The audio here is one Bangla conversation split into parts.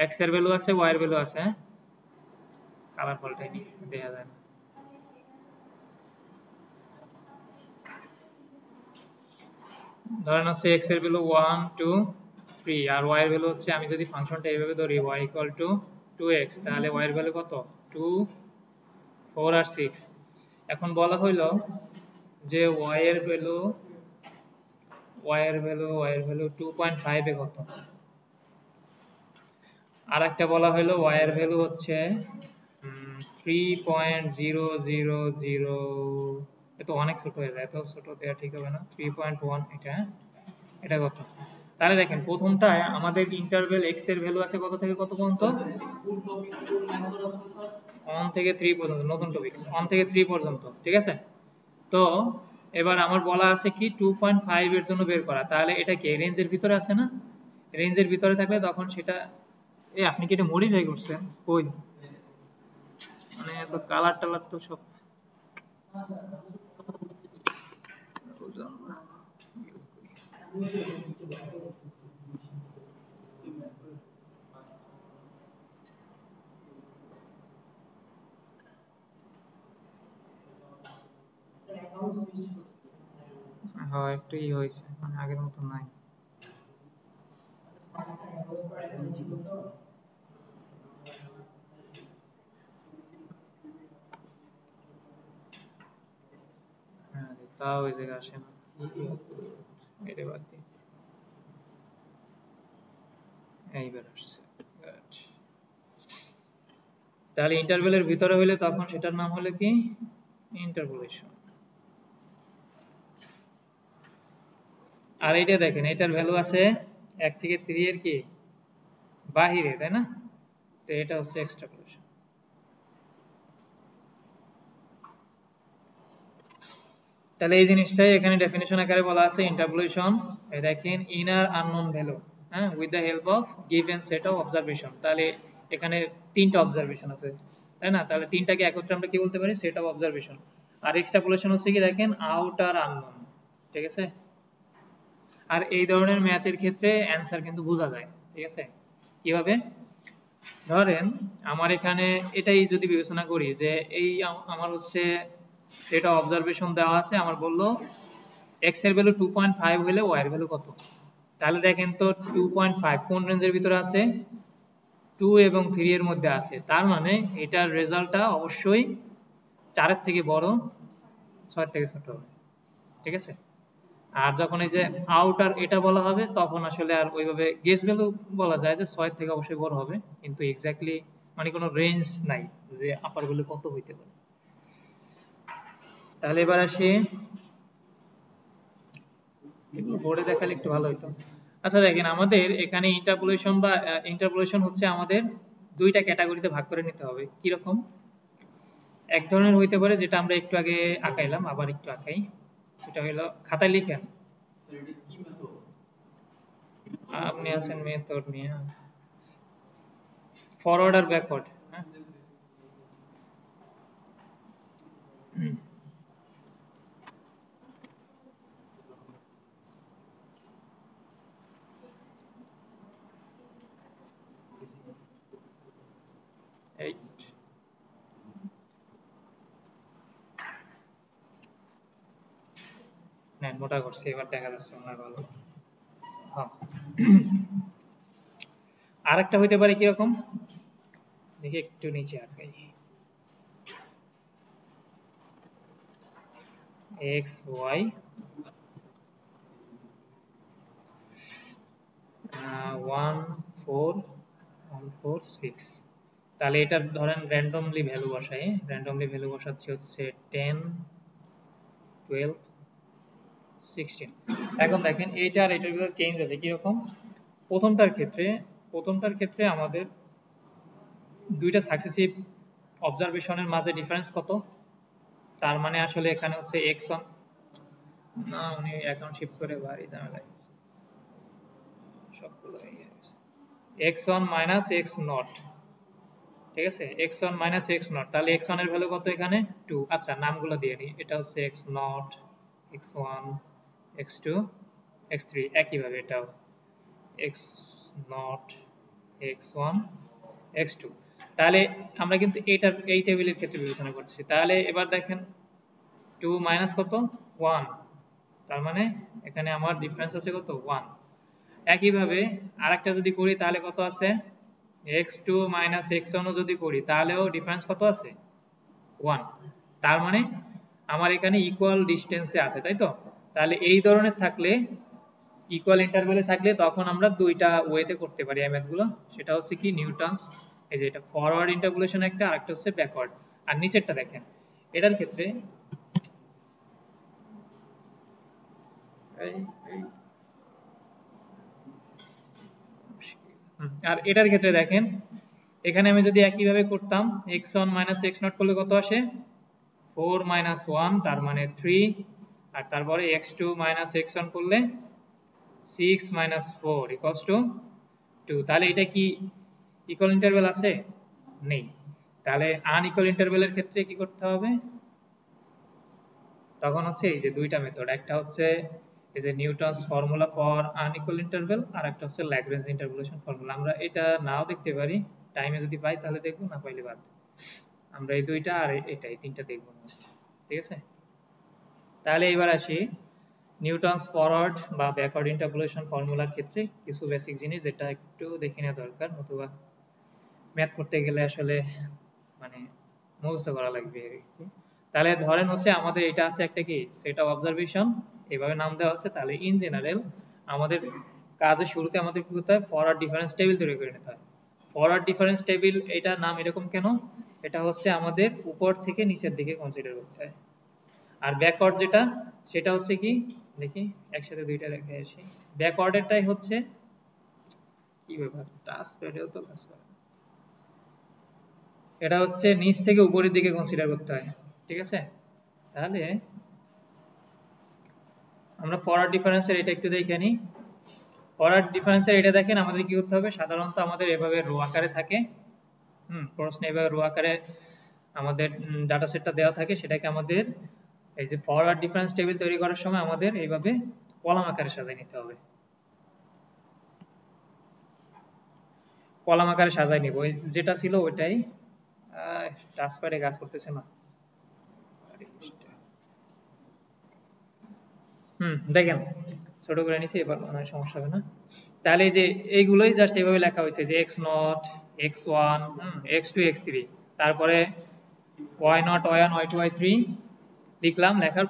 এক্স এর ভ্যালু আছে, ওয়াই এর ভ্যালু আছে। কালার পাল্টাইনি, দেখা যায় না। ধরেন হচ্ছে এক্স এর ভ্যালু 1 2 3 আর ওয়াই এর ভ্যালু হচ্ছে, আমি যদি ফাংশনটা এইভাবে ধরি y ইকুয়াল টু 2x, তাহলে y এর ভ্যালু কত? 2 4 আর 6। এখন বলা হইলো যে y এর ভ্যালু 2.5 এ কত, আর একটা বলা হইলো y এর ভ্যালু হচ্ছে 3.000, এত অনেক ছোট হয়ে যায়, এত ছোট দেওয়া ঠিক হবে না, 3.1 এটা, এটা কত? তাহলে দেখেন প্রথমটায় আমাদের ইন্টারভ্যাল x এর ভ্যালু আছে কত থেকে কত পর্যন্ত? 1 থেকে 3 পর্যন্ত, নতুন টপিক, 1 থেকে 3 পর্যন্ত, ঠিক আছে? তো এবার আমার বলা আছে কি 2.5 এর জন্য বের করা, তাহলে এটা কি রেঞ্জের ভিতরে আছে না? রেঞ্জের ভিতরে থাকলে তখন সেটা, আপনি কি এটা মডিফাই করছেন? কই, মানে এত কালার টালার তো সব বুঝলাম না। হ্যাঁ একটু হয়েছে, মানে আগের মতো নাই। হ্যাঁ তাও ওই জায়গায় আসে না, এটা বাদ দিই, এইবার আসছে। Good. তাহলে ইন্টারভেলের ভিতরে হইলে তখন সেটার নাম হলো কি ইন্টারপোলেশন। আর এইটা দেখেন, এটার ভ্যালু আছে 1 থেকে 3 এর কি বাহিরে, তাই না? তো এটা হচ্ছে এক্সট্রাপোলেশন। তাহলে এই জিনিসটাই এখানে ডেফিনিশন আকারে বলা আছে, ইন্টারপোলেশন, এই দেখেন ইনার আননোন ভ্যালু, হ্যাঁ, with the help of given set of observation. তাহলে এখানে তিনটা অবজারভেশন আছে, তাই না? তাহলে তিনটাকে একত্রে আমরা কি বলতে পারি? Set of observation. আর এক্সট্রাপোলেশন হচ্ছে কি দেখেন আউটার আননোন, ঠিক আছে? আর এই ধরনের ম্যাথের ক্ষেত্রে অ্যান্সার কিন্তু বোঝা যায়, ঠিক আছে? কিভাবে? ধরেন আমার এখানে এটাই যদি বিবেচনা করি যে এই আমার হচ্ছে সেটা অবজারভেশন দেওয়া আছে, আমার বললো x এর ভ্যালু 2.5 হলে y এর ভ্যালু কত। তাহলে দেখেন তো 2.5 কোন রেঞ্জের ভিতরে আছে? 2 এবং 3 এর মধ্যে আছে, তার মানে এটার রেজাল্টটা অবশ্যই 4 এর থেকে বড়, 6 এর থেকে ছোট হবে, ঠিক আছে? আর যখন এই যে আউটার এটা বলা হবে তখন আসলে আর ওইভাবে গেস ভ্যালু বলা যায় যে 6 থেকে অবশ্যই বড় হবে, কিন্তু এক্স্যাক্টলি মানে কোনো রেঞ্জ নাই যে আপার ভ্যালু কত হইতে পারে। তাহলে এবার আসি, একটু বোর্ডে দেখালে একটু ভালো হতো। আচ্ছা দেখেন আমাদের এখানে ইন্টারপোলেশন বা ইন্টারপোলেশন হচ্ছে আমাদের দুইটা ক্যাটাগরিতে ভাগ করে নিতে হবে। কি রকম? এক ধরনের হইতে পারে যেটা আমরা একটু আগে আঁকাইলাম, আবার একটু আঁকাই, সেটা হলো খাতায় লিখেন, আপনি আছেন মেথড নিয়ে, ফরওয়ার্ড আর ব্যাকওয়ার্ড, হ্যাঁ? এই নেন, মোটা করছি, এবার দেখা যাচ্ছে মনে হয় ভালো। হ্যাঁ, আর একটা হইতে পারে কিরকম, দেখি একটু নিচে আঁকাই, এক্স ওয়াই 1 4 1 4 6। তাহলে এটার ধরেন র্যান্ডমলি ভ্যালু বসাই, র্যান্ডমলি ভ্যালু বসাচ্ছি হচ্ছে 10 12 16। এখন দেখেন এইটা আর এটার ভিতরে চেঞ্জ আছে কিরকম। প্রথমটার ক্ষেত্রে আমাদের দুইটা সাকসেসিভ অবজারভেশনের মাঝে ডিফারেন্স কত, তার মানে আসলে এখানে হচ্ছে x1, না উনি অ্যাকাউন্ট শিফট করে বাড়ি ঝামেলায় সবগুলো x1 মাইনাস x নট, ঠিক আছে? x1 মাইনাস x নট, তাহলে x1 এর ভ্যালু কত এখানে 2। আচ্ছা নামগুলো দিয়ে নিই, এটা হচ্ছে x not, x1, x2, x3, একইভাবে এটাও x নট, x1 x2। তাহলে আমরা কিন্তু এই টেবিলের ক্ষেত্রে বিবেচনা করছি। তাহলে এবার দেখেন 2 মাইনাস কত 1, তার মানে এখানে আমার ডিফারেন্স আছে কত 1। একইভাবে আরেকটা যদি করি তাহলে কত আছে x2 মাইনাস x1 যদি করি তাহলেও ডিফারেন্স কত আছে 1। তার মানে আমার এখানে ইকুয়াল ডিস্টেন্সে আছে, তাই তো? তাহলে এই ধরনের থাকলে, ইকুয়াল ইন্টারভ্যালে থাকলে তখন আমরা দুইটা ওয়েতে করতে পারি এই ম্যাথগুলো। সেটা হচ্ছে কি নিউটনস, এই যে এটা ফরওয়ার্ড ইন্টারপোলেশন একটা, আরেকটা হচ্ছে ব্যাকওয়ার্ড। আর নিচেরটা দেখেন, এটার ক্ষেত্রে আর এটার ক্ষেত্রে দেখেন, এখানে আমি যদি একইভাবে করতাম x1 মাইনাস x0 করলে কত আসে 4 মাইনাস 1, তার মানে 3। আর তারপরে x2 মাইনাস x1 করলে 6 মাইনাস 4 ইকুয়ালস টু 2। তাহলে এটা কি ইকুয়াল ইন্টারভ্যাল আছে? নেই। তাহলে আনইকুয়াল ইন্টারভ্যালের ক্ষেত্রে কি করতে হবে? তখন হচ্ছে এই যে দুইটা মেথড, একটা হচ্ছে এই যে Newton's formula for unequal interval, আর একটা হচ্ছে ল্যাগ্রেঞ্জ ইন্টারপোলেশন ফর্মুলা। আমরা এটা নাও দেখতে পারি, টাইমে যদি পাই তাহলে দেখবো, না পাইলে বাদ। আমরা এই দুইটা আর এটা এই তিনটা দেখবো, ঠিক আছে? তাহলে এবার আসি নিউটনস ফরওয়ার্ড বা ব্যাকওয়ার্ড ইন্টারপোলেশন ফর্মুলার ক্ষেত্রে কিছু বেসিক জিনিস যেটা একটু দেখে নেওয়া দরকার, নতুবা ম্যাথ করতে গেলে আসলে মানে মুখস্থ করা লাগবে আর কি। তাহলে ধরেন হচ্ছে আমাদের এটা আছে একটা কি সেট অফ অবজারভেশন, এভাবে নাম দেওয়া আছে। তাহলে ইন জেনারেল আমাদের কাজের শুরুতে আমাদের কি করতে হয়, ফরওয়ার্ড ডিফারেন্স টেবিল তৈরি করে নিতে হয়। ফরওয়ার্ড ডিফারেন্স টেবিল, এটা নাম এরকম কেন? এটা হচ্ছে আমাদের উপর থেকে নিচের দিকে কনসিডার করতে হয়। আর ব্যাকওয়ার্ড যেটা, সেটা হচ্ছে কি, দেখি একসাথে দুইটা দেখে আসি। ব্যাকওয়ার্ডেরটাই হচ্ছে কি ব্যাপার, টাচ প্যাডেও তো কাজ করে, এটা হচ্ছে নিচ থেকে উপরের দিকে কনসিডার করতে হয়, ঠিক আছে? তাহলে আমরা ফরওয়ার্ড ডিফারেন্সের এটা একটু দেখে নিই। ফরওয়ার্ড ডিফারেন্সের এটা দেখেন, আমাদের কি করতে হবে, সাধারণত আমাদের এভাবে রো আকারে থাকে। প্রশ্নে এভাবে রো আকারে আমাদের ডাটা সেটটা দেওয়া থাকে, সেটাকে আমাদের এই যে ফরওয়ার্ড ডিফারেন্স টেবিল তৈরি করার সময় আমাদের এইভাবে কলাম আকারে সাজিয়ে নিতে হবে। কলাম আকারে সাজাই নিব, যেটা ছিল ওইটাই। টাচপ্যাডে কাজ করতেছে না। দেখেন ছোট করে নিছি, এবার কোনো সমস্যা হবে না। তাহলে এই যে এইগুলোই জাস্ট এইভাবে লেখা হয়েছে যে x0 x1 x2 x3, তারপরে y0 y1 y2 y3 লিখলাম। লেখার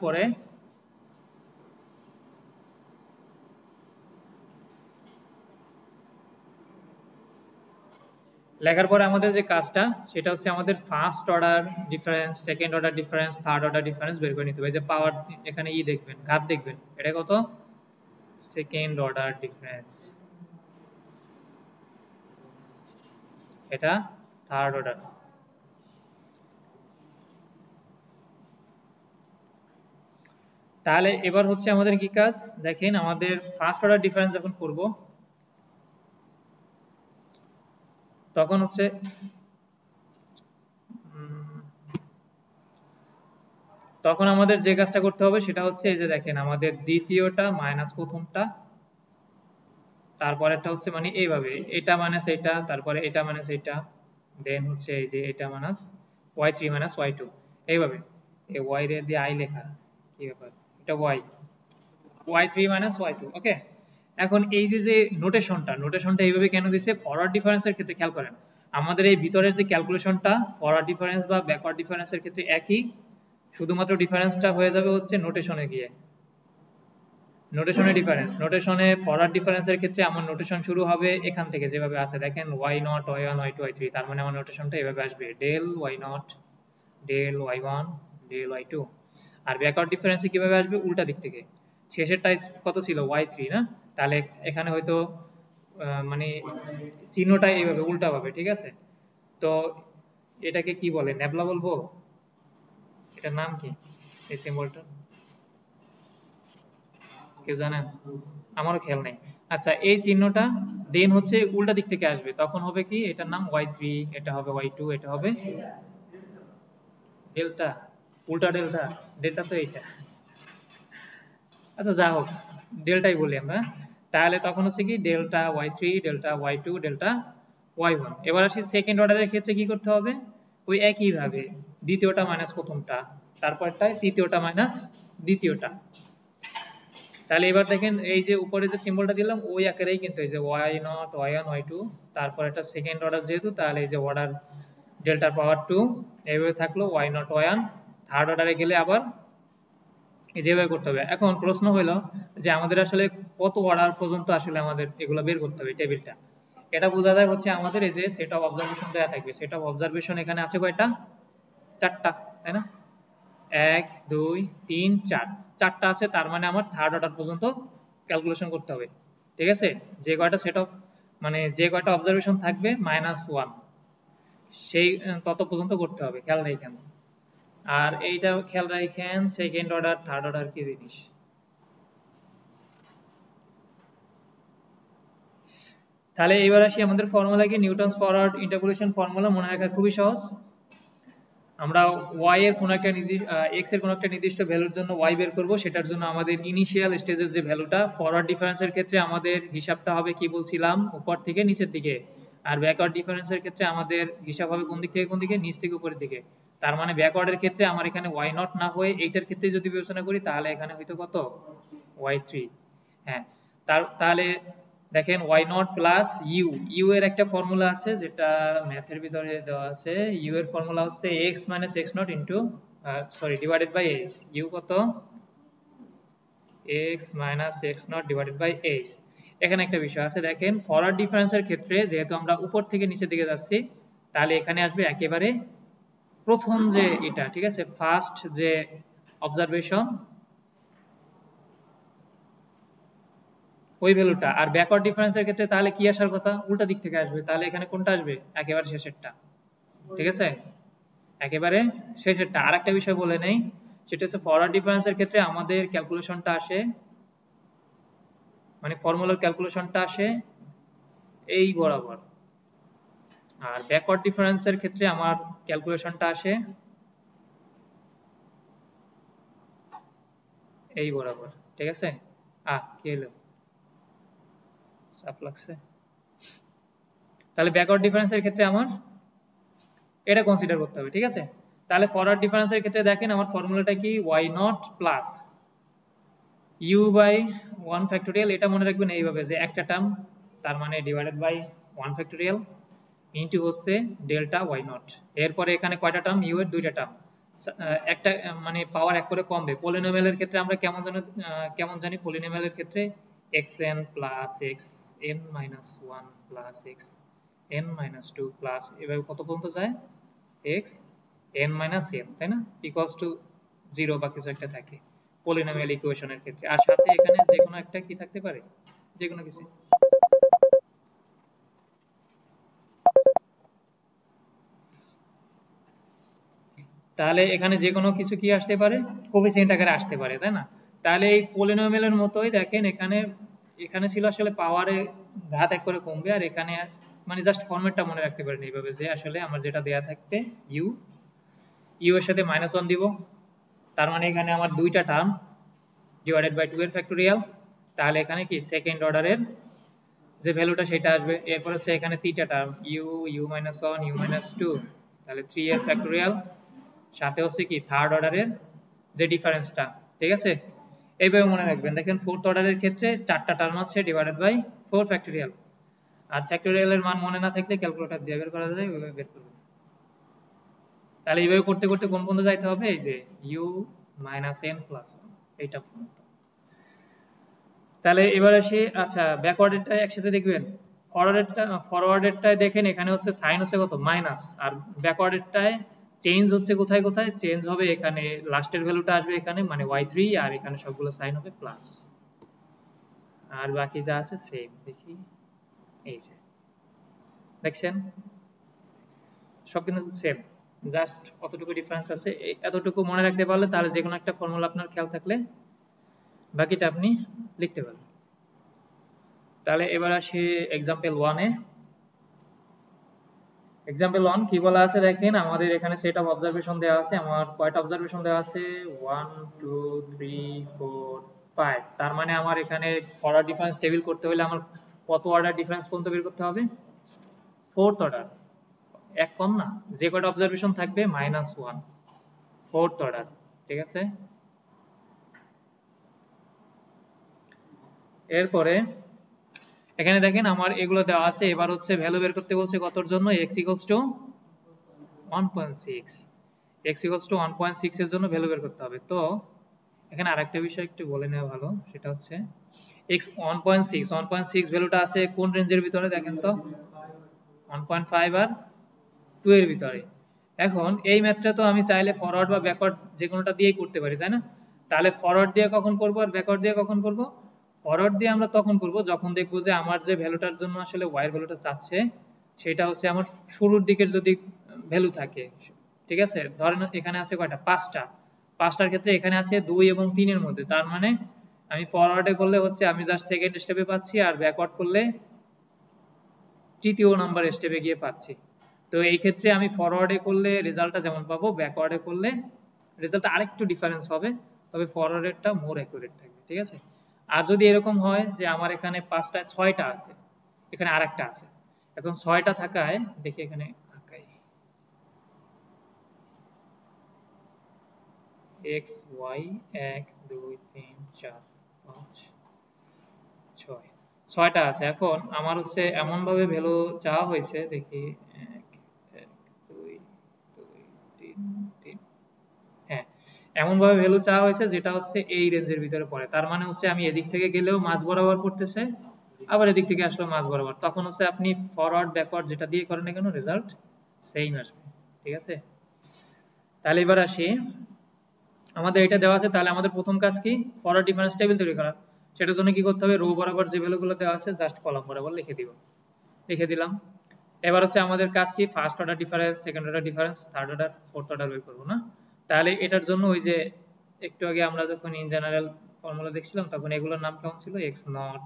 পরে আমাদের যে কাজটা, সেটা হচ্ছে আমাদের first order difference, second order difference, third order difference বের করে নিতে হবে। যে পাওয়ার এখানে দেখবেন, ঘাত দেখবেন, এটা কত, সেকেন্ড অর্ডার ডিফারেন্স, এটা থার্ড অর্ডার। তাহলে এবার হচ্ছে আমাদের কি কাজ, দেখেন আমাদের ফার্স্ট অর্ডার ডিফারেন্স যখন করব তখন হচ্ছে তখন আমাদের যে কাজটা করতে হবে সেটা হচ্ছে এই যে দেখেন আমাদের দ্বিতীয়টা মাইনাস প্রথমটা, তারপরেরটা হচ্ছে মানে এইভাবে এটা মাইনাস এটা, তারপরে এটা মাইনাস এটা, দেন হচ্ছে এই যে এটা মাইনাস y3 মাইনাস y2, এইভাবে। এই y রে দিয়ে i লেখা, কি ব্যাপার, এটা y3 মাইনাস y2, ওকে। এখন এই যে নোটেশনটা এইভাবে কেন দিয়েছে, ফরওয়ার্ড ডিফারেন্সের ক্ষেত্রে খেয়াল করেন, আমাদের এই ভিতরের যে ক্যালকুলেশনটা ফরওয়ার্ড ডিফারেন্স বা ব্যাকওয়ার্ড ডিফারেন্সের ক্ষেত্রে একই, শুধুমাত্র ডিফারেন্সটা হয়ে যাবে হচ্ছে নোটেশনে গিয়ে। নোটেশনে ডিফারেন্স, নোটেশনে ফরওয়ার্ড ডিফারেন্সের ক্ষেত্রে আমার নোটেশন শুরু হবে এখান থেকে, যেভাবে আছে দেখেন y0 y1 y2 y3, তার মানে আমার নোটেশনটা এভাবে আসবে del y0 del y1 del y2। আর ব্যাকওয়ার্ড ডিফারেন্সে কিভাবে আসবে, উল্টা দিক থেকে, শেষেরটাই কত ছিল y3 না, তাহলে এখানে হয়তো মানে চিহ্নটা এইভাবে উল্টা পাবে, ঠিক আছে? তো এটাকে কি বলে, নেবলা বলবো, এটার নাম কি এই সিম্বলটা, কেউ জানেন? আমারও খেয়াল নেই। আচ্ছা, এই চিহ্নটা দেন হচ্ছে উল্টা দিক থেকে আসবে, তখন হবে কি, এটার নাম y3, এটা হবে y2, এটা হবে ডেল্টা, উল্টা ডেল্টা, ডেল্টা তো এইটা। আচ্ছা যা হোক, ডেল্টাই বলি আমরা। তাহলে তখন হচ্ছে কি delta y3 delta y2 delta y1। এবার আসি সেকেন্ড অর্ডারের ক্ষেত্রে কি করতে হবে, ওই একই ভাবে দ্বিতীয়টা মাইনাস প্রথমটা, তারপরটায় তৃতীয়টা মাইনাস দ্বিতীয়টা। তাহলে এবার দেখেন এই যে উপরে যে সিম্বলটা দিলাম ওই আকারেই কিন্তু এই যে y0 y1 y2, তারপর এটা সেকেন্ড অর্ডার যেহেতু তাহলে এই যে অর্ডার ডেল্টার পাওয়ার 2 এইভাবে থাকলো y0 y1। থার্ড অর্ডারে গেলে আবার যেভাবে করতে হবে। এখন প্রশ্ন হলো যে আমাদের আসলে কত অর্ডার পর্যন্ত আসলে আমাদের এগুলো বের করতে হবে টেবিলটা। এটা বোঝা যায় হচ্ছে আমাদের এই যে সেট অফ অবজারভেশন দেয়া থাকবে। সেট অফ অবজারভেশন এখানে আছে কয়টা, চারটা, তাই না? 1 2 3 4, চারটা আছে, তার মানে আমার থার্ড অর্ডার পর্যন্ত ক্যালকুলেশন করতে হবে। ঠিক আছে, যে কয়টা সেট অফ মানে যে কয়টা অবজারভেশন থাকবে -1 সেই তত পর্যন্ত করতে হবে, খেয়াল রাখেন। আর এইটা খেয়াল রাখেন সেকেন্ড অর্ডার থার্ড অর্ডার কি জিনিস। তাহলে এবার আসি আমাদের ফর্মুলা কি, নিউটনস ফরওয়ার্ড ইন্টারপোলেশন ফর্মুলা মনে রাখা খুবই সহজ। আমরা y এর কোন একটা নির্দিষ্ট x এর কোন একটা নির্দিষ্ট ভ্যালুর জন্য y বের করব, সেটার জন্য আমাদের ইনিশিয়াল স্টেজের যে ভ্যালুটা, ফরওয়ার্ড ডিফারেন্সের ক্ষেত্রে আমাদের হিসাবটা হবে কি বলছিলাম, উপর থেকে নিচের দিকে। আর ব্যাকওয়ার্ড ডিফারেন্সের ক্ষেত্রে আমাদের হিসাব হবে কোন দিক থেকে কোন দিকে, নিচ থেকে উপরের দিকে। তার মানে ব্যাকওয়ার্ডের ক্ষেত্রে আমার এখানে y0 না হয়ে এইটার ক্ষেত্রে যদি বিবেচনা করি তাহলে এখানে হয়তো কত y3। হ্যাঁ, তাহলে দেখেন y0 প্লাস u এর একটা ফর্মুলা আছে যেটা ম্যাথের ভিতরে দেওয়া আছে। u এর ফর্মুলা হচ্ছে x minus x0 into sorry divided by h। u কত, x minus x0 divided by h। এখানে একটা বিষয় আছে, দেখেন ফরওয়ার্ড ডিফারেন্সের ক্ষেত্রে যেহেতু আমরা উপর থেকে নিচের দিকে যাচ্ছি, তাহলে এখানে আসবে একেবারে প্রথম যে এটা, ঠিক আছে, ফার্স্ট যে অবজারভেশন ওই ভ্যালুটা। আর ব্যাকওয়ার্ড ডিফারেন্সের ক্ষেত্রে তাহলে কি আসার কথা, উল্টা দিক থেকে আসবে। তাহলে এখানে কোনটা আসবে, একেবারে শেষেরটা। ঠিক আছে, একেবারে শেষেরটা। আর একটা বিষয় বলে নেই, সেটা হচ্ছে ফরওয়ার্ড ডিফারেন্সের ক্ষেত্রে আমাদের ক্যালকুলেশনটা আসে, মানে ফর্মুলার ক্যালকুলেশনটা আসে এই বরাবর। আর ব্যাকওয়ার্ড ডিফারেন্সের ক্ষেত্রে আমার ক্যালকুলেশনটা আসে এই বরাবর। ঠিক আছে, কি হলো, চাপ লাগছে। তাহলে ব্যাকওয়ার্ড ডিফারেন্সের ক্ষেত্রে আমার এটা কনসিডার করতে হবে। ঠিক আছে, তাহলে ফরওয়ার্ড ডিফারেন্সের ক্ষেত্রে দেখেন আমার ফর্মুলাটা কি, y0 plus u by 1 factorial. এটা মনে রাখবেন এইভাবে যে একটা টার্ম, তার মানে ডিভাইডেড বাই 1 ফ্যাক্টোরিয়াল ইনটু হচ্ছে ডেল্টা y0। এরপরে এখানে কয়টা টার্ম, u এর দুইটা টার্ম, একটা মানে পাওয়ার এক করে কমবে। পলিনোমিয়ালের ক্ষেত্রে আমরা কেমন জানি, পলিনোমিয়ালের ক্ষেত্রে xn plus xn minus 1 plus xn minus 2 plus এভাবে কত পর্যন্ত যায়, x n মাইনাস m, তাই না, ইকুয়ালস টু 0 বা কিছু একটা থাকে পলিনোমিয়াল ইকুয়েশনের ক্ষেত্রে। আর সাথে এখানে যে কোনো একটা কি থাকতে পারে, যে কোনো কিছু। তাহলে এখানে যে কোনো কিছু কি আসতে পারে, কোফিসিয়েন্ট আকারে আসতে পারে, তাই না। তাহলে এই পলিনোমিয়ালের মতোই দেখেন এখানে এখানে ছিল আসলে পাওয়ারে ঘাত এক করে কমবে, আর এখানে মানে জাস্ট ফরম্যাটটা মনে রাখতে পারেন এইভাবে যে আসলে আমার যেটা দেয়া থাকবে ইউ এর সাথে -1 দিব, তার মানে এখানে আমার দুইটা টার্ম ডিভাইডেড বাই 2 এর ফ্যাক্টোরিয়াল। তাহলে এখানে কি সেকেন্ড অর্ডারের যে ভ্যালুটা সেটা আসবে। এরপর হচ্ছে এখানে তিনটা term u minus 1 u minus 2, তাহলে 3 এর ফ্যাক্টোরিয়াল। সাথে হচ্ছে কি থার্ড অর্ডারের যে ডিফারেন্সটা। ঠিক আছে, এইভাবে মনে রাখবেন। দেখেন ফোর্থ অর্ডারের ক্ষেত্রে চারটা টার্ম আছে ডিভাইডেড বাই 4 ফ্যাক্টোরিয়াল। আর ফ্যাক্টোরিয়ালের মান মনে না থাকলে ক্যালকুলেটর দিয়ে বের করা যায়, ওইভাবে বের করবেন। তাহলে এইভাবে করতে করতে কোন পর্যন্ত যাইতে হবে, এই যে u মাইনাস n প্লাস 1 এইটা পর্যন্ত। তাহলে এবার আসি, আচ্ছা ব্যাকওয়ার্ডেরটা একসাথে দেখবেন। ফরওয়ার্ডেরটায় দেখেন এখানে হচ্ছে সাইন হচ্ছে কত, মাইনাস। আর ব্যাকওয়ার্ডেরটায় চেঞ্জ হচ্ছে কোথায় কোথায়, চেঞ্জ হবে এখানে লাস্টের ভ্যালুটা আসবে এখানে মানে y3, আর এখানে সবগুলো সাইন হবে প্লাস। আর বাকি যা আছে সেম। দেখি এই যে দেখছেন সব কিন্তু সেম, জাস্ট কতটুকু ডিফারেন্স আছে এতটুকু মনে রাখতে পারলে তাহলে যে কোনো একটা ফর্মুলা আপনার খেয়াল থাকলে বাকিটা আপনি লিখতে পারবেন। তাহলে এবার আসি এক্সাম্পল 1 এ। এক্সাম্পল 1 কি বলা আছে দেখেন, আমাদের এখানে সেট অফ অবজারভেশন দেওয়া আছে। আমার কয়টা অবজারভেশন দেওয়া আছে, 1 2 3 4 5। তার মানে আমার এখানে অর্ডার ডিফারেন্স টেবিল করতে হলে আমার কত অর্ডার ডিফারেন্স পর্যন্ত বের করতে হবে, ফোর্থ অর্ডার, এক কম না, যে কয়টা অবজারভেশন থাকবে -1, ফোর্থ অর্ডার, ঠিক আছে। এরপরে এখানে দেখেন আমার এগুলো দেওয়া আছে, এবার হচ্ছে ভ্যালু বের করতে বলছে কতর জন্য, x equals to 1.6, x equals to 1.6 এর জন্য ভ্যালু বের করতে হবে। তো এখানে আরেকটা বিষয় একটু বলে নেওয়া ভালো, সেটা হচ্ছে x 1.6 ভ্যালুটা আছে কোন রেঞ্জের ভিতরে দেখেন তো, 1.5 আর 2 এর ভিতরে। এখন এই ম্যাথটা তো আমি চাইলে ফরওয়ার্ড বা ব্যাকওয়ার্ড যে কোনোটা দিয়েই করতে পারি, তাই না? তাহলে ফরওয়ার্ড দিয়ে কখন করব আর ব্যাকওয়ার্ড দিয়ে কখন করব? ফরওয়ার্ড দিয়ে আমরা তখন করব যখন দেখবো যে আমার যে ভ্যালুটার জন্য আসলে y এর ভ্যালুটা চাচ্ছে সেটা হচ্ছে আমার শুরুর দিকের যদি ভ্যালু থাকে, ঠিক আছে। ধরেন এখানে আছে কয়টা, পাঁচটার ক্ষেত্রে এখানে আছে 2 এবং 3 এর মধ্যে, তার মানে আমি ফরওয়ার্ডে করলে হচ্ছে আমি জাস্ট সেকেন্ড স্টেপে পাচ্ছি, আর ব্যাকওয়ার্ড করলে তৃতীয় নাম্বার স্টেপে গিয়ে পাচ্ছি। তো এই ক্ষেত্রে আমি ফরওয়ার্ডে করলে রেজাল্টটা যেমন পাবো, ব্যাকওয়ার্ডে করলে রেজাল্টটা আরেকটু ডিফারেন্স হবে, তবে ফরওয়ার্ডেরটা মোর অ্যাকুরেট থাকবে, ঠিক আছে। আর যদি এরকম হয় যে আমার এখানে 6টা আছে, এখানে আরেকটা আছে, এখন 6টা থাকায় দেখি এখানে আঁকাই, x y 1 2 3 4 5 6, 6টা আছে। এখন আমার হচ্ছে এমন ভাবে ভ্যালু চাওয়া হয়েছে, দেখি 1 1 2 2 3 3, হ্যাঁ, এমন ভাবে ভ্যালু চাওয়া হয়েছে যেটা হচ্ছে এই রেঞ্জের ভিতরে পড়ে, তার মানে হচ্ছে আমি এদিক থেকে গেলেও মাঝ বরাবর পড়তেছে, আবার এদিক থেকে আসলেও মাঝ বরাবর, তখন হচ্ছে আপনি ফরওয়ার্ড ব্যাকওয়ার্ড যেটা দিয়ে করেন না কেন রেজাল্ট সেম আসবে, ঠিক আছে। তাহলে এবার আসি, আমাদের এটা দেওয়া আছে, তাহলে আমাদের প্রথম কাজ কি, ফরওয়ার্ড ডিফারেন্স টেবিল তৈরি করা। সেটার জন্য কি করতে হবে, রো বরাবর যে ভ্যালুগুলো দেওয়া আছে জাস্ট কলাম বরাবর লিখে দিব, লিখে দিলাম। এবার হচ্ছে আমাদের কাজ কি, first order difference, second order difference, third order, fourth order বের করবো না। তাহলে এটার জন্য ওই যে একটু আগে আমরা যখন ইন জেনারেল ফর্মুলা দেখছিলাম তখন এগুলোর নাম কেমন ছিল, x not,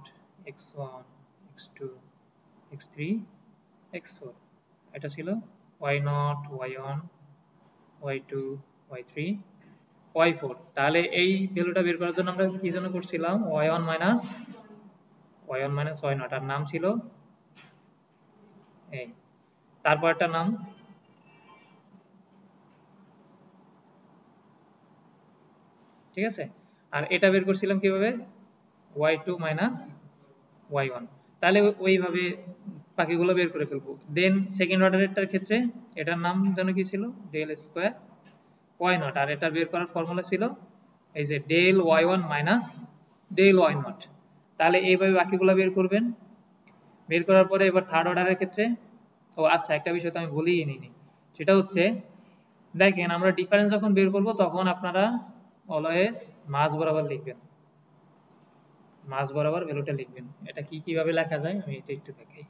x1, x2, x3, x4, এটা ছিল y not, y1, y2, y3, y4। তাহলে এই ভ্যালুটা বের করার জন্য আমরা কি জন্য করছিলাম, y1 মাইনাস y নট, আর নাম ছিল এই, তারপর একটা নাম, ঠিক আছে। আর এটা বের করছিলাম কিভাবে, y2 মাইনাস y1। তাহলে ওইভাবে বাকিগুলো বের করে ফেলবো। দেন সেকেন্ড অর্ডারেরটার ক্ষেত্রে এটার নাম যেন কি ছিল, ডেল স্কোয়ার y নট, আর এটা বের করার ফর্মুলা ছিল এই যে del y1 minus del y naught. তাহলে এইভাবে বাকিগুলো বের করবেন। বের করার পরে এবার থার্ড অর্ডারের ক্ষেত্রে, ও আচ্ছা একটা বিষয় তো আমি বলিই নিই, সেটা হচ্ছে দেখেন আমরা ডিফারেন্স যখন বের করব তখন আপনারা অলওয়েজ মাঝ বরাবর লিখবেন, মাঝ বরাবর ভ্যালুটা লিখবেন। এটা কিভাবে লেখা যায় আমি এটা একটু দেখাই।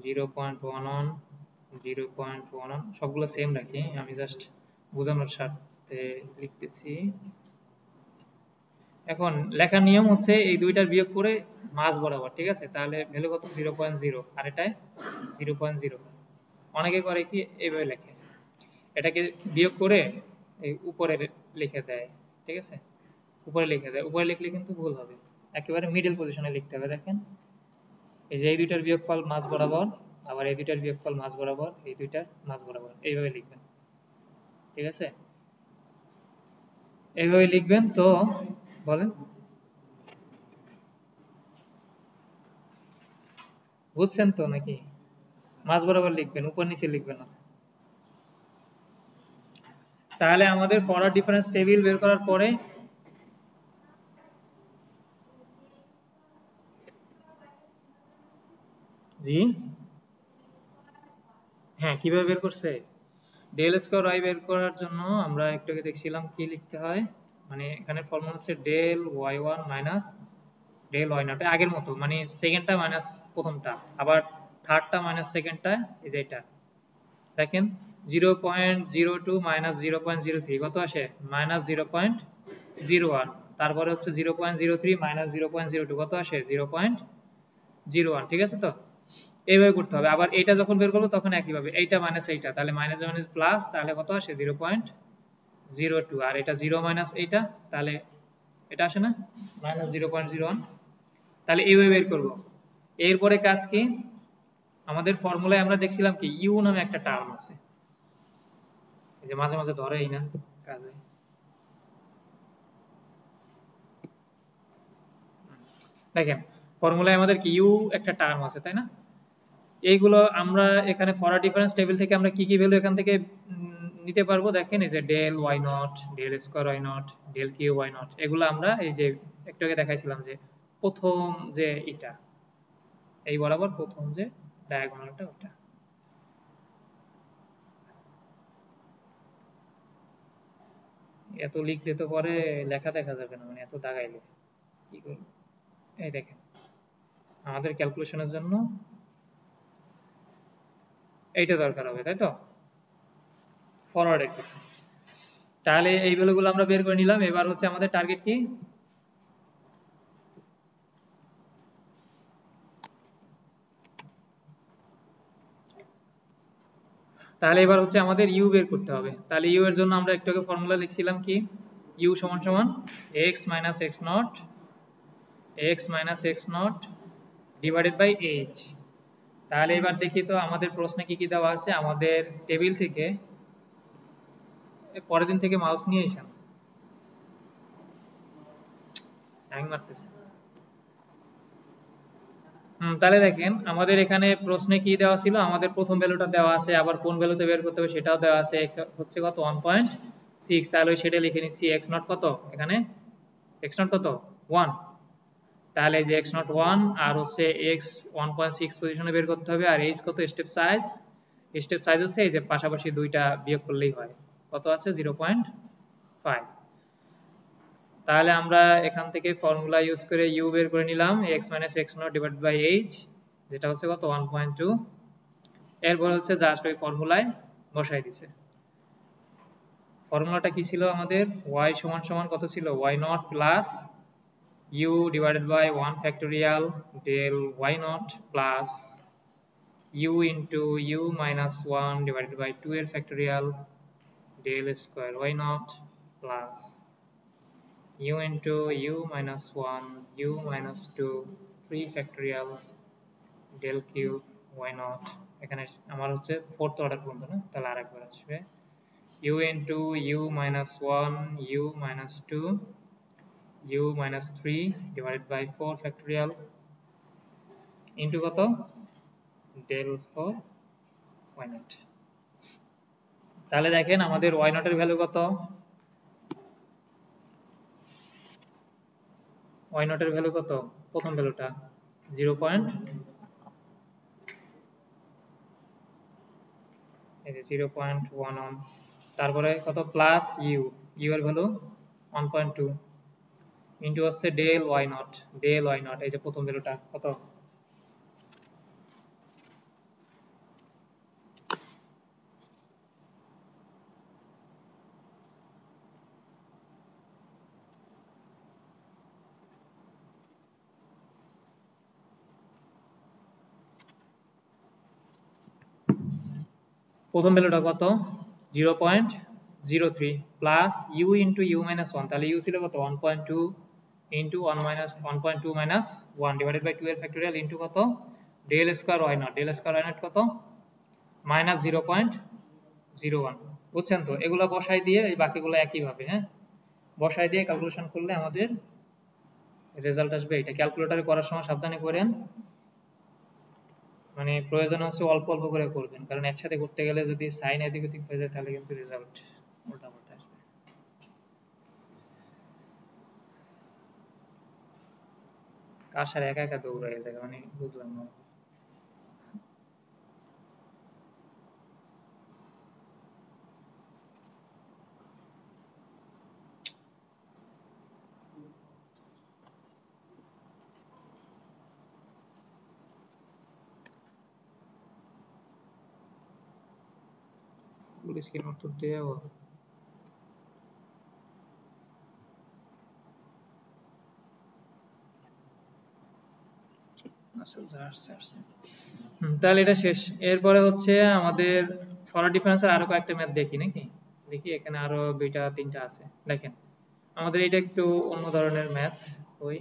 জিরো পয়েন্ট ওয়ান ওয়ান, 0.11 সবগুলো সেম রাখি, আমি জাস্ট বোঝানোর স্বার্থে লিখতেছি। এখন লেখার নিয়ম হচ্ছে এই দুইটার বিয়োগ করে মাঝ বরাবর, ঠিক আছে। তাহলে ভ্যালু কত, 0.0, আর এটায় 0.0। অনেকে করে কি এইভাবে লেখে, এটাকে বিয়োগ করে এই উপরে লিখে দেয়, ঠিক আছে, উপরে লিখে দেয়। উপরে লিখলে কিন্তু ভুল হবে, একেবারে মিডল পজিশনে লিখতে হবে। দেখেন এই যে এই দুইটার বিয়োগফল মাঝ বরাবর, আবার এই দুইটার বিয়োগফল মাঝ বরাবর, এই দুইটার মাঝ বরাবর, এইভাবে লিখবেন, ঠিক আছে, এইভাবে লিখবেন। তো বলেন, বুঝছেন তো নাকি? মাঝ বরাবর লিখবেন, উপর নিচে লিখবেন না। তাহলে আমাদের ফরওয়ার্ড ডিফারেন্স টেবিল বের করার পরে, জি হ্যাঁ কিভাবে বের করছে, ডেল স্কয়ার ওয়াই বের করার জন্য আমরা একটু আগে দেখছিলাম কি লিখতে হয়, মানে এখানে ফর্মুলা হচ্ছে del y one minus del y naught, আগের মতো, মানে সেকেন্ডটা মাইনাস প্রথমটা, আবার থার্ডটা মাইনাস সেকেন্ডটা, এই যে এটা দেখেন 0.02 মাইনাস 0.03 কত আসে, মাইনাস 0.01। তারপরে হচ্ছে 0.03 মাইনাস 0.02 কত আসে, 0.01, ঠিক আছে। তো এইভাবে করতে হবে। আবার এটা যখন বের করবো তখন একইভাবে, এইটা মাইনাস এইটা, তাহলে মাইনাস মাইনাস প্লাস, তাহলে কত আসে, 0.02 আর এটা 0 মাইনাস এইটা, তাহলে এটা আসে না মাইনাস 0.01, তাহলে এইভাবে বের করব। এরপরে কাজ কি, আমাদের ফর্মুলায় আমরা দেখছিলাম কি ইউ নামে একটা টার্ম আছে, এই যে মাঝে মাঝে ধরেই না কাজে। দেখেন ফর্মুলায় আমাদের কি ইউ একটা টার্ম আছে তাই না, এইগুলো আমরা এখানে ফরওয়ার্ড ডিফারেন্স টেবিল থেকে আমরা কি কি ভ্যালু এখান থেকে নিতে পারবো, দেখেন এই যে del y naught, del square y naught, del cube y naught, এগুলো আমরা এই যে একটু আগে দেখাইছিলাম যে প্রথম যে এটা এই বরাবর প্রথম যে ডায়াগোনালটা ওটা। এত লিখলে তো পরে লেখা দেখা যাবে না, মানে এত দাগাইলে কি করব। এই দেখেন আমাদের ক্যালকুলেশনের জন্য এইটা দরকার হবে তাই তো, ফরওয়ার্ডের ক্ষেত্রে। তাহলে এই ভ্যালুগুলো আমরা বের করে নিলাম, এবার হচ্ছে আমাদের টার্গেট কি, তাহলে এবার হচ্ছে আমাদের ইউ বের করতে হবে। তাহলে ইউ এর জন্য আমরা একটু আগে ফর্মুলা লিখছিলাম কি, ইউ সমান সমান x minus x naught, x minus x naught divided by h. তাহলে এবার দেখি তো আমাদের প্রশ্নে কি কি দেওয়া আছে, আমাদের টেবিল থেকে পরের দিন থেকে মাউস নিয়ে এসেন, হ্যাং মারতেছে। তাহলে দেখেন আমাদের এখানে প্রশ্নে কি দেওয়া ছিল, আমাদের প্রথম ভ্যালুটা দেওয়া আছে, আবার কোন ভ্যালুতে বের করতে হবে সেটাও দেওয়া আছে। x হচ্ছে কত 1.6, তাহলে সেটা লিখে নিচ্ছি x নট কত, এখানে x নট কত 1, তাহলে এই যে x নট 1 আর হচ্ছে x 1.6 পজিশনে বের করতে হবে, আর h কত স্টেপ সাইজ, স্টেপ সাইজ হচ্ছে এই যে পাশাপাশি দুইটা বিয়োগ করলেই হয়, কত আছে 0.5। তাহলে আমরা এখান থেকে ফর্মুলা ইউজ করে ইউ বের করে নিলাম x minus x naught divided by h, যেটা হচ্ছে কত 1.2। এরপর হচ্ছে জাস্ট ওই ফর্মুলায় বসাই দিছে। ফর্মুলাটা কি ছিল আমাদের, y সমান সমান কত ছিল, y naught plus u divided by 1 factorial del y naught plus u into u minus 1 divided by 2 এর factorial del square y naught plus u into u minus 1 u minus 2 3 factorial del cube y naught, এখানে আমার হচ্ছে ফোর্থ অর্ডার পর্যন্ত না, তাহলে আরেকবার আসবে u into u minus 1 u minus 2 u minus 3 divided by 4 factorial into কত del 4 y naught। তাহলে দেখেন আমাদের y naught এর ভ্যালু কত, y naught এর ভ্যালু কত, প্রথম ভ্যালুটা 0.11, তারপরে কত প্লাস ইউ, ইউ এর ভ্যালু 1.2 ইনটু হচ্ছে del y naught, del y naught এই যে প্রথম ভ্যালুটা কত, প্রথম ভ্যালুটা কত 0.03 plus u into u minus 1, তাহলে ইউ ছিল কত 1.2 into 1 minus 1.2 minus 1 divided by 2 এর ফ্যাক্টোরিয়াল ইন্টু কত del square y naught, del square y not কত মাইনাস 0.01। বুঝছেন তো, এগুলো বসাই দিয়ে এই বাকিগুলো একই ভাবে হ্যাঁ বসাই দিয়ে ক্যালকুলেশন করলে আমাদের রেজাল্ট আসবে। এটা ক্যালকুলেটরে করার সময় সাবধানে করেন, মানে প্রয়োজন হচ্ছে অল্প অল্প করে করবেন, কারণ একসাথে করতে গেলে যদি সাইন এদিক ওদিক হয়ে যায় তাহলে কিন্তু রেজাল্ট উল্টাপাল্টা আসবে। কার একা একা দৌড়ায় যায় মানে বুঝলাম না। পুলিশ কি উত্তর দিয়ে যাবো, তাহলে এটা শেষ। এরপরে হচ্ছে আমাদের ফরওয়ার্ড ডিফারেন্সের আরো কয়েকটা ম্যাথ দেখি নাকি। দেখি এখানে আরো দুইটা তিনটা আছে। দেখেন আমাদের এটা একটু অন্য ধরনের ম্যাথ। ওই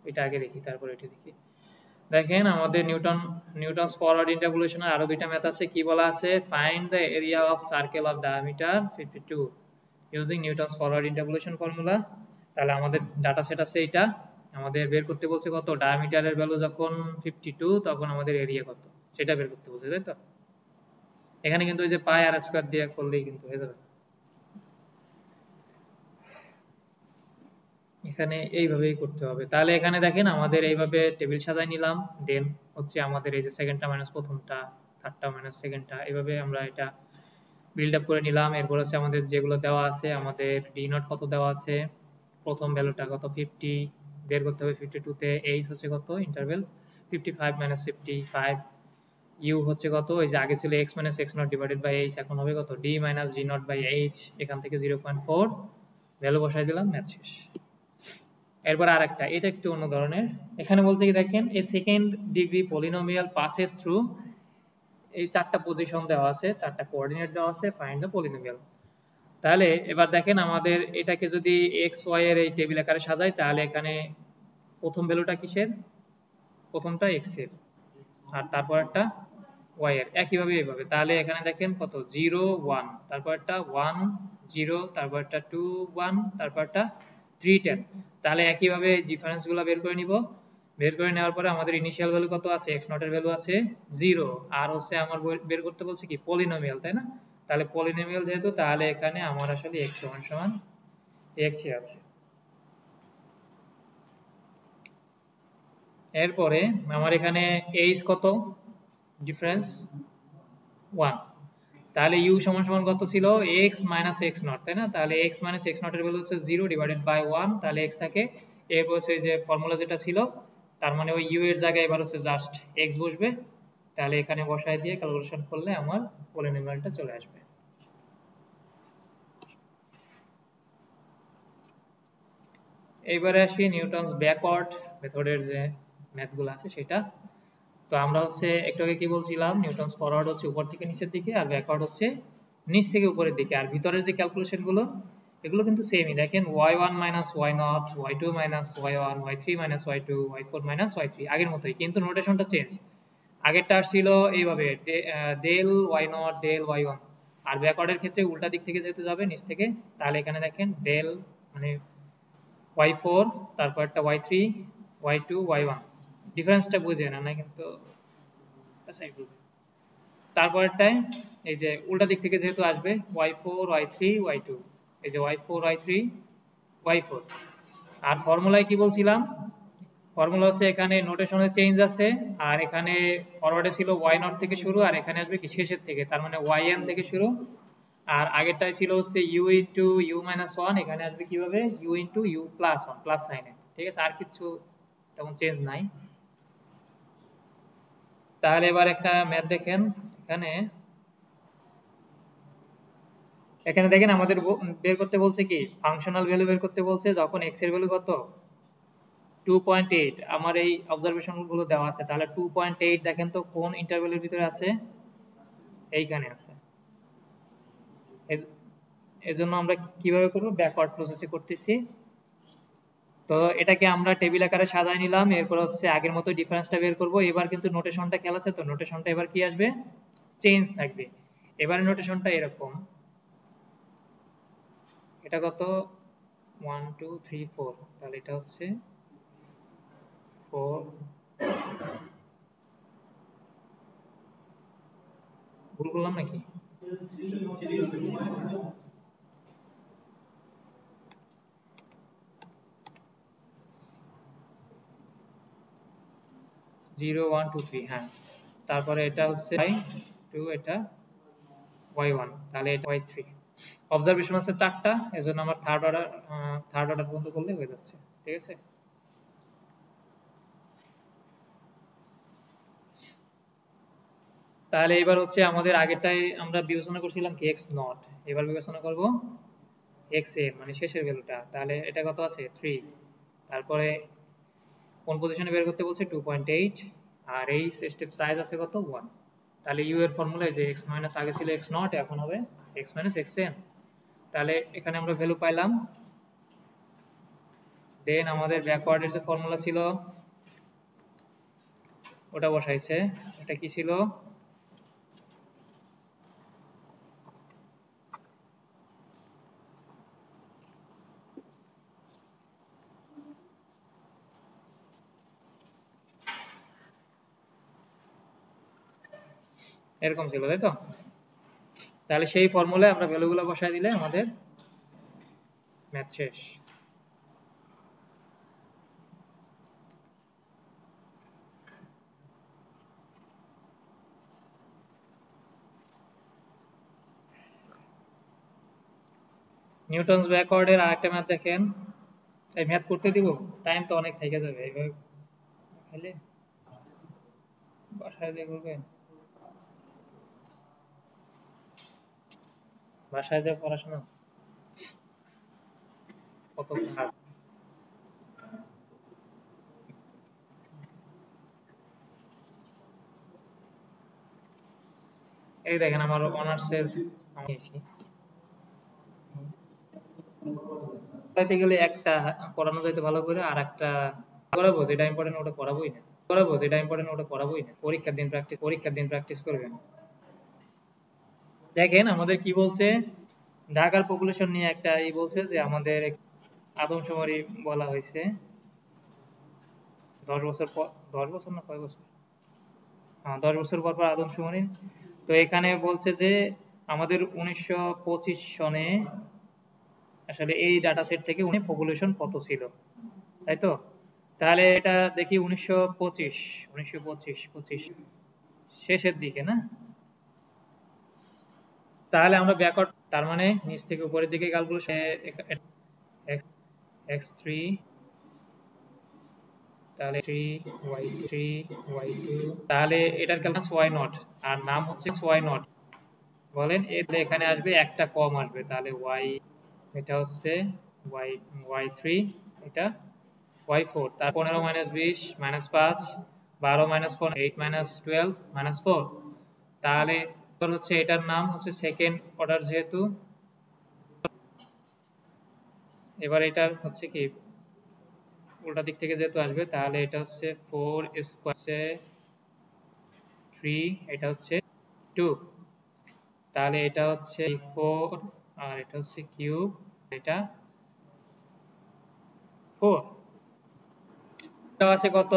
এটা আগে দেখি তারপর এটা দেখি। দেখেন আমাদের নিউটনস ফরওয়ার্ড ইন্টারপোলেশনের আরো দুইটা ম্যাথ আছে। কি বলা আছে? Find the area of circle of diameter 52 using Newton's forward interpolation formula. তাহলে আমাদের ডাটা সেট আছে এটা। আমাদের বের করতে বলছে কত? ডায়ামিটারের ভ্যালু যখন 52 তখন আমাদের এরিয়া কত সেটা বের করতে বলছে, তাই তো? এখানে কিন্তু ওই যে পাই আর স্কয়ার দিয়ে করলেই কিন্তু হয়ে যাবে। এখানে এইভাবেই করতে হবে। তাহলে এখানে দেখেন আমাদের এইভাবে টেবিল সাজাই নিলাম। দেন হচ্ছে আমাদের এই যে সেকেন্ডটা মাইনাস প্রথমটা, থার্ডটা মাইনাস সেকেন্ডটা, এইভাবে আমরা এটা বিল্ড আপ করে নিলাম। এরপর হচ্ছে আমাদের যেগুলো দেওয়া আছে, আমাদের ডি নট কত দেওয়া আছে, প্রথম ভ্যালুটা কত 50 বের করতে হবে 52 তে। এইচ হচ্ছে কত? Interval 55 minus 55। ইউ হচ্ছে কত? এই যে আগে ছিল x minus x naught divided by h, এখন হবে কত? D minus D naught by h. এখান থেকে 0.4 ভ্যালু বসাই দিলাম, ম্যাথ শেষ। এরপর আরেকটা, এটা একটু অন্য ধরনের। এখানে বলছে কি দেখেন, a second degree polynomial passes through, এই চারটা পজিশন দেওয়া আছে, চারটা কোঅর্ডিনেট দেওয়া আছে, ফাইন্ড দ্য পলিনোমিয়াল। তাহলে এবার দেখেন আমাদের এটাকে যদি এক্স ওয়াই এর এই টেবিল আকারে সাজাই, তাহলে এখানে প্রথম ভ্যালুটা কিসের? প্রথমটা এক্স এর, আর তারপর একটা ওয়াই এর, একইভাবে এইভাবে। তাহলে এখানে দেখেন কত? 0 1, তারপর একটা 1 0, তারপর একটা 2 1, তারপর একটা 3 10। তাহলে একইভাবে ডিফারেন্স গুলো বের করে নিব। বের করে নেওয়ার পরে আমাদের ইনিশিয়াল ভ্যালু কত আছে? x নট এর ভ্যালু আছে 0, আর হচ্ছে আমার বের করতে বলছে কি? পলিনোমিয়াল, তাই না? তাহলে পলিনোমিয়াল যেহেতু, তাহলে এখানে আমার আসলে x সমান সমান x ই আছে। এরপরে আমার এখানে h কত? ডিফারেন্স 1। তাহলে u সমান সমান কত ছিল? x মাইনাস x নট, তাই না? তাহলে x মাইনাস x নট এর ভ্যালু হচ্ছে 0 ডিভাইডেড বাই 1, তাহলে x থাকে। এরপর হচ্ছে যে ফর্মুলা যেটা ছিল, তার মানে ওই u এর জায়গায় এবার হচ্ছে জাস্ট x বসবে। তাহলে এখানে বসায় দিয়ে ক্যালকুলেশন করলে আমার পলিনোমিয়ালটা চলে আসবে। এইবারে আসি নিউটনস ব্যাকওয়ার্ড মেথডের যে ম্যাথগুলো আছে সেটা। তো আমরা হচ্ছে একটু আগে কি বলছিলাম? নিউটনস ফরওয়ার্ড হচ্ছে উপর থেকে নিচের দিকে, আর ব্যাকওয়ার্ড হচ্ছে নিচ থেকে উপরের দিকে। আর ভিতরের যে ক্যালকুলেশন গুলো, এগুলো কিন্তু সেমই। দেখেন y1 minus y naught, y2 minus y1, y3 minus y2, y4 minus y3, আগের মতোই, কিন্তু নোটেশনটা চেঞ্জ। আগেরটা আসছিল এইভাবে del y naught del y1, আর ব্যাকওয়ার্ডের ক্ষেত্রে উল্টা দিক থেকে যেতে যাবে, নিচ থেকে। তাহলে এখানে দেখেন ডেল মানে y4, তারপর একটা y3, y2, y1। ডিফারেন্সটা বুঝে না কিন্তু তারপরেরটায় এই যে উল্টা দিক থেকে যেহেতু আসবে y4 y3 y2, এই যে y4 y3 y4। আর ফর্মুলায় কি বলছিলাম? ফর্মুলা হচ্ছে এখানে নোটেশনের চেঞ্জ আছে, আর এখানে ফরওয়ার্ডে ছিল y নট থেকে শুরু, আর এখানে আসবে কি শেষের থেকে, তার মানে yn থেকে শুরু। আর আগেরটাই ছিল হচ্ছে u ইনটু u মাইনাস 1, এখানে আসবে কিভাবে? u into u plus 1, plus সাইনে। ঠিক আছে, আর কিছু তেমন চেঞ্জ নাই। তাহলে এবার একটা ম্যাথ দেখেন। এখানে এখানে দেখেন আমাদের বের করতে বলছে কি? ফাংশনাল ভ্যালু বের করতে বলছে যখন x এর ভ্যালু কত? 2.8। আমার এই অবজারভেশন গুলো দেওয়া আছে। তাহলে 2.8 দেখেন তো কোন ইন্টারভ্যালের ভিতরে আছে? এইখানে আছে। এজন্য আমরা কিভাবে করব? ব্যাকওয়ার্ড প্রসেসে করতেছি। তো এটাকে আমরা টেবিল আকারে সাজায় নিলাম। এরপর হচ্ছে আগের মতো ডিফারেন্সটা বের করব। এবার কিন্তু নোটেশনটা খেয়াল আছে তো? নোটেশনটা এবার কি আসবে? চেঞ্জ থাকবে। এবারে নোটেশনটা এরকম, এটা কত? 1 2 3 4, তাহলে এটা হচ্ছে 4। ভুল করলাম নাকি? 0 1 2 3, হ্যাঁ। তারপরে এটা হচ্ছে y2, এটা y1, তাহলে এটা y3। অবজারভেশন আছে 4টা, এজন্য আমার থার্ড অর্ডার পর্যন্ত করলে হয়ে যাচ্ছে। ঠিক আছে। তাহলে এবার হচ্ছে আমাদের আগেরটাই আমরা বিবেচনা করছিলাম কি? x not. এবার বিবেচনা করব x এর মানে শেষের ভ্যালুটা। তাহলে এটা কত আছে? 3। তারপরে কোন পজিশনে বের করতে বলছে? 2.8। আর এই স্টেপ সাইজ আছে কত? 1। তাহলে u এর ফর্মুলা যে x মাইনাস আগে ছিল x নট, এখন হবে x minus xn, তাহলে এখানে আমরা ভ্যালু পাইলাম। দেন আমাদের ব্যাকওয়ার্ডের যে ফর্মুলা ছিল ওটা বসাইছে। এটা কি ছিল? এরকম ছিল, তাই তো? তাহলে সেই ফর্মুলায় আমরা ভ্যালুগুলো বসাই দিলে আমাদের ম্যাথ শেষ। নিউটনস ব্যাকওয়ার্ডের আরেকটা ম্যাথ দেখেন। এই ম্যাথ করতে দিব, টাইম তো অনেক থেকে যাবে। এইভাবে খাইলে বাসায় দিয়ে করবেন, বাসায় যে পড়াশোনা কত কাজ। এই দেখেন আমার অনার্সের নিয়েছি, পড়াইতে গেলে একটা পড়ানো যাইতে ভালো করে, আর একটা করাবো যেটা ইম্পর্টেন্ট ওটা করাবোই না, পরীক্ষার দিন প্র্যাকটিস করবেন। দেখেন আমাদের কি বলছে, ঢাকার পপুলেশন নিয়ে একটা বলছে যে আমাদের আদমশুমারি বলা হয়েছে 10 বছর পর, 10 বছর না কয় বছর, 10 বছর পর পর আদমশুমারি। তো এখানে বলছে যে আমাদের 1925 সনে আসলে এই ডাটা সেট থেকে পপুলেশন কত ছিল, তাই তো? তাহলে এটা দেখি 1925 শেষের দিকে না? তাহলে আমরা ব্যাকওয়ার্ড, তার মানে নিচ থেকে উপরের দিকে ক্যালকুলেশন x3, তাহলে 3y2, তাহলে এটার ক্যালকুলেশন y নট, আর নাম হচ্ছে y নট। বলেন এখানে আসবে একটা কম আসবে, তাহলে y, এটা হচ্ছে y3, এটা y4, তার 15 minus 20 minus 5, 12 minus 4 8 minus 12 minus 4, তাহলে হচ্ছে এটার নাম হচ্ছে সেকেন্ড অর্ডার যেহেতু। এবার এটার হচ্ছে কি উল্টা দিক থেকে যেহেতু আসবে, তাহলে এটা হচ্ছে 4 স্কয়ার 3, এটা হচ্ছে 2, তাহলে এটা হচ্ছে 4 আর এটা হচ্ছে কিউব, এটা 4। এটা আছে কত,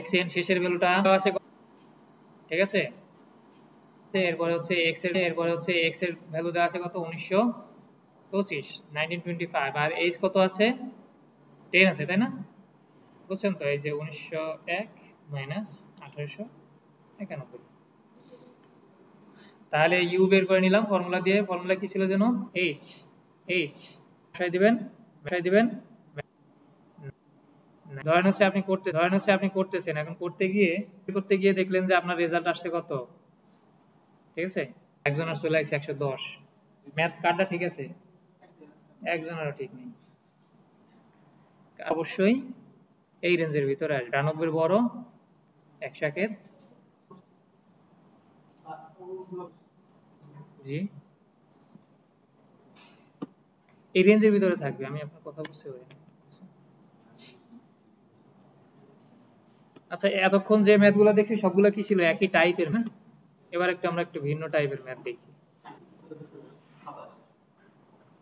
xn শেষের ভ্যালুটা আছে, ঠিক আছে? এরপরে হচ্ছে x এর ভ্যালু দেওয়া আছে কত, 1925 1925, আর এইচ কত আছে, 10 আছে, তাই না? বুঝছেন তো? এই যে 1901 মাইনাস 1891, তাহলে ইউ বের করে নিলাম ফর্মুলা দিয়ে। ফর্মুলা কি ছিল যেন, এইচ, বসাই দিবেন। ধরেন হচ্ছে আপনি করতেছেন, এখন করতে গিয়ে দেখলেন যে আপনার রেজাল্ট আসছে কত, ঠিক আছে? একজনের চলে আসছে 110। ম্যাথ কার্ডটা ঠিক আছে, একজনেরও ঠিক নেই। অবশ্যই এই রেঞ্জের ভিতরে আসবে, 92 বড়, 101 জি এই রেঞ্জের ভিতরে থাকবে। আমি আপনার কথা বুঝতে পারি। আচ্ছা, এতক্ষণ যে ম্যাথগুলো দেখছি সবগুলো কি ছিল, একই টাইপের না? এবার আমরা একটু ভিন্ন টাইপের ম্যাথ দেখি।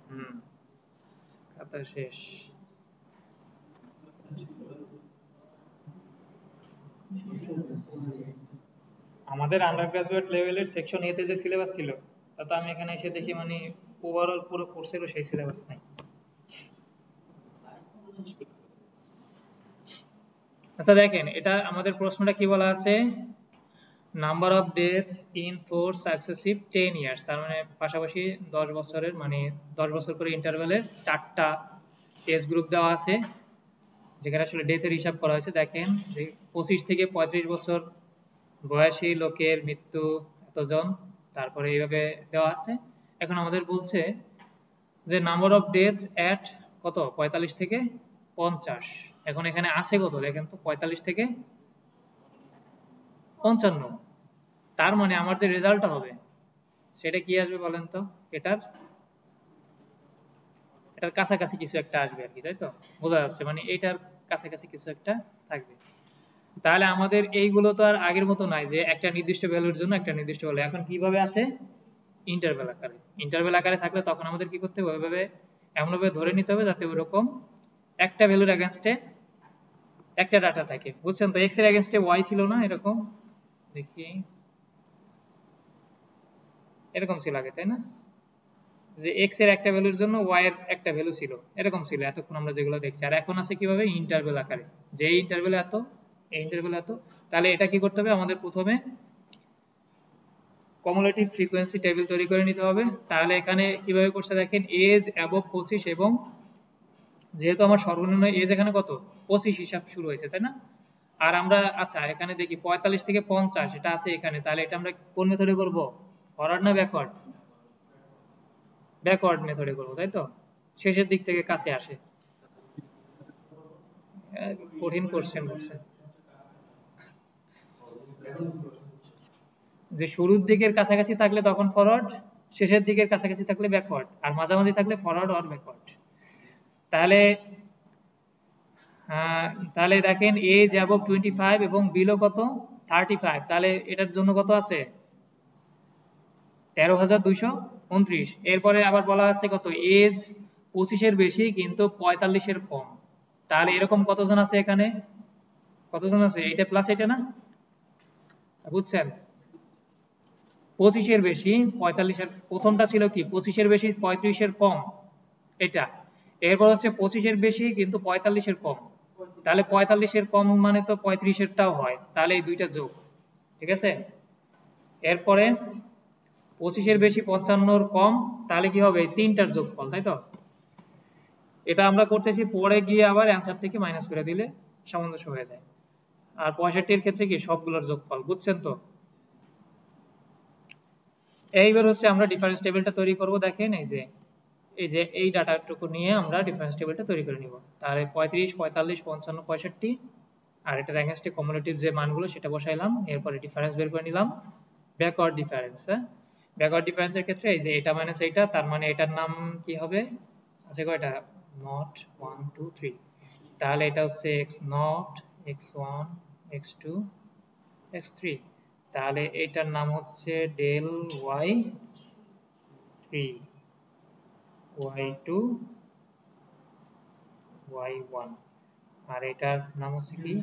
হুম, খাতা শেষ। আমাদের আন্ডার গ্রাজুয়েট লেভেলের সেকশন এতে যে সিলেবাস ছিল, তা তো আমি এখানে এসে দেখি মানে ওভারঅল পুরো কোর্সেরও সেই সিলেবাস নাই। আচ্ছা দেখেন, এটা আমাদের প্রশ্নটা কি বলা আছে, number of death in 4 successive 10 years, তার মানে পাশাপাশি 10 বছরের, মানে 10 বছর করে ইন্টারভ্যালের 4টা এজ গ্রুপ দেওয়া আছে, যেখানে আসলে ডেথের হিসাব করা হয়েছে। দেখেন যে 25 থেকে 35 বছর বয়সী লোকের মৃত্যু এতজন, তারপরে এইভাবে দেওয়া আছে। এখন আমাদের বলছে যে নাম্বার অফ ডেথ এট কত, 45 থেকে 50। এখন এখানে আছে কত দেখেন তো, 45 থেকে 55, তার মানে আমার যে রেজাল্টটা হবে সেটা কি আসবে বলেন তো? এটার এটার কাছাকাছি কিছু একটা আসবে আর কি, তাই তো? বোঝা যাচ্ছে, মানে এটার কাছাকাছি কিছু একটা থাকবে। তাহলে আমাদের এইগুলো তো আর আগের মতো নাই যে একটা নির্দিষ্ট ভ্যালুর জন্য একটা নির্দিষ্ট ভ্যালু, এখন কিভাবে আছে? ইন্টারভ্যাল আকারে। ইন্টারভ্যাল আকারে থাকলে তখন আমাদের কি করতে হবে? ওইভাবে এমনভাবে ধরে নিতে হবে যাতে ওরকম একটা ভ্যালুর এগেনস্টে একটা ডাটা থাকে, বুঝছেন তো? এক্স এর এগেনস্টে ওয়াই ছিল না এরকম, দেখি এরকম ছিল আগে, তাই না? যে এক্স এর একটা ভ্যালুর জন্য ওয়াই এর একটা ভ্যালু ছিল, এরকম ছিল এতক্ষণ আমরা যেগুলো দেখছি। আর এখন আছে কিভাবে? ইন্টারভ্যাল আকারে, যে ইন্টারভ্যাল এত, এই ইন্টারভ্যাল এত। তাহলে এটা কি করতে হবে? আমাদের প্রথমে কমুলেটিভ ফ্রিকোয়েন্সি টেবিল তৈরি করে নিতে হবে। তাহলে এখানে কিভাবে করছে দেখেন, এজ অ্যাবভ 25 এবং যেহেতু আমার সর্বনিম্ন এজ এখানে কত 25 হিসাব শুরু হয়েছে, তাই না? আর আমরা আচ্ছা এখানে দেখি 45 থেকে 50 এটা আছে এখানে, তাহলে এটা আমরা কোন মেথডে করব? ফরওয়ার্ড না ব্যাকওয়ার্ড? ব্যাকওয়ার্ড মেথডে করব, তাই তো? শেষের দিক থেকে কাছে আসে। কঠিন কোশ্চেন করছেন, যে শুরুর দিকের কাছাকাছি থাকলে তখন ফরওয়ার্ড, শেষের দিকের কাছাকাছি থাকলে ব্যাকওয়ার্ড, আর মাঝামাঝি থাকলে ফরওয়ার্ড অর ব্যাকওয়ার্ড। তাহলে তাহলে দেখেন এজ অ্যাবভ 25 এবং বিলো কত 35, তাহলে এটার জন্য কত আছে? 13,229। এরপরে আবার বলা আছে কত, এজ 25-এর বেশি কিন্তু 45-এর কম। তাহলে এরকম কতজন আছে এখানে? কতজন আছে? এটা প্লাস এটা না, বুঝছেন? 25-এর বেশি 45-এর, প্রথমটা ছিল কি 25-এর বেশি 35-এর কম, এটা। এরপর হচ্ছে 25-এর বেশি কিন্তু 45-এর কম। তাহলে 45-এর কম মানে তো 35-এরটাও হয়, তাহলে এই দুইটা যোগ, ঠিক আছে? এরপরে 25-এর বেশি 55-এর কম, তাহলে কি হবে? তিনটার যোগফল, তাই তো? এটা আমরা করতেছি, পরে গিয়ে আবার অ্যান্সার থেকে মাইনাস করে দিলে সামঞ্জস্য হয়ে যায়। আর 65-এর ক্ষেত্রে কি সবগুলোর যোগফল, বুঝছেন তো? এইবার হচ্ছে আমরা ডিফারেন্স টেবিলটা তৈরি করব। দেখেন এই যে এই ডাটাটুকু নিয়ে আমরা ডিফারেন্স টেবিলটা তৈরি করে নিব। তাহলে 35, 45, 55, 65, আর এটার এগেইনস্টে কমিউলেটিভ যে মানগুলো সেটা বসাইলাম, এরপরে ডিফারেন্স বের করে নিলাম। ব্যাকওয়ার্ড ডিফারেন্স, হ্যাঁ, ব্যাকওয়ার্ড ডিফারেন্সের ক্ষেত্রে এই যে এটা মাইনাস এইটা, তার মানে এটার নাম কি হবে? আছে কয়টা? নট 1 2 3, তাহলে এটা হচ্ছে x naught, x one, x two, x three. তাহলে এটার নাম হচ্ছে del y three, y two, y one. আর এটার নাম হচ্ছে কি,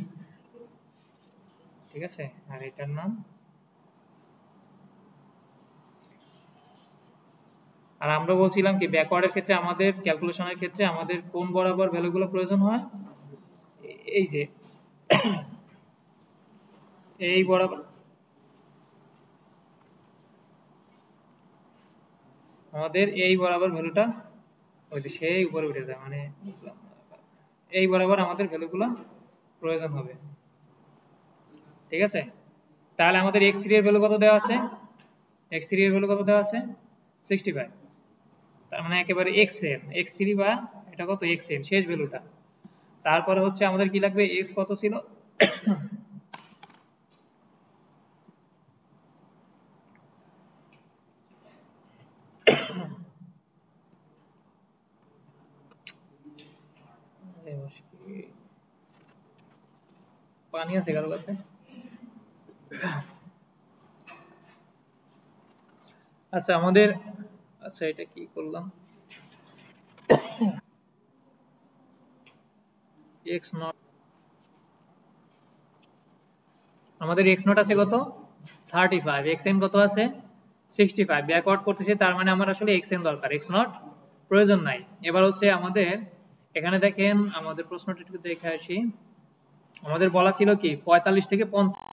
ঠিক আছে? আর এটার নাম, আর আমরা বলছিলাম কি ব্যাকওয়ার্ডের ক্ষেত্রে আমাদের ক্যালকুলেশনের ক্ষেত্রে আমাদের কোন বরাবর ভ্যালুগুলো প্রয়োজন হয়? এই যে এই বরাবর, আমাদের এই বরাবর ভ্যালুটা ওই যে সেই উপরে উঠে যায়, মানে এই বরাবর আমাদের ভ্যালুগুলো প্রয়োজন হবে, ঠিক আছে? তাহলে আমাদের x3 এর ভ্যালু কত দেওয়া আছে? x3 এর ভ্যালু কত দেওয়া আছে? 65। তার মানে একেবারে xn, x3 বা এটা কত xn শেষ ভ্যালুটা। তারপরে হচ্ছে আমাদের কি লাগবে? x কত ছিল? পানি আছে কারো কাছে? আচ্ছা আমাদের, আচ্ছা এটা কি করলাম, x নট, আমাদের x নট আছে কত 35, xn কত আছে 65, ব্যাকওয়ার্ড করতেছি, তার মানে আমার আসলে xn দরকার, x নট প্রয়োজন নাই। এবার হচ্ছে আমাদের এখানে দেখেন আমাদের প্রশ্নটা একটু দেখে আসি। আমাদের বলা ছিল কি 45 থেকে 50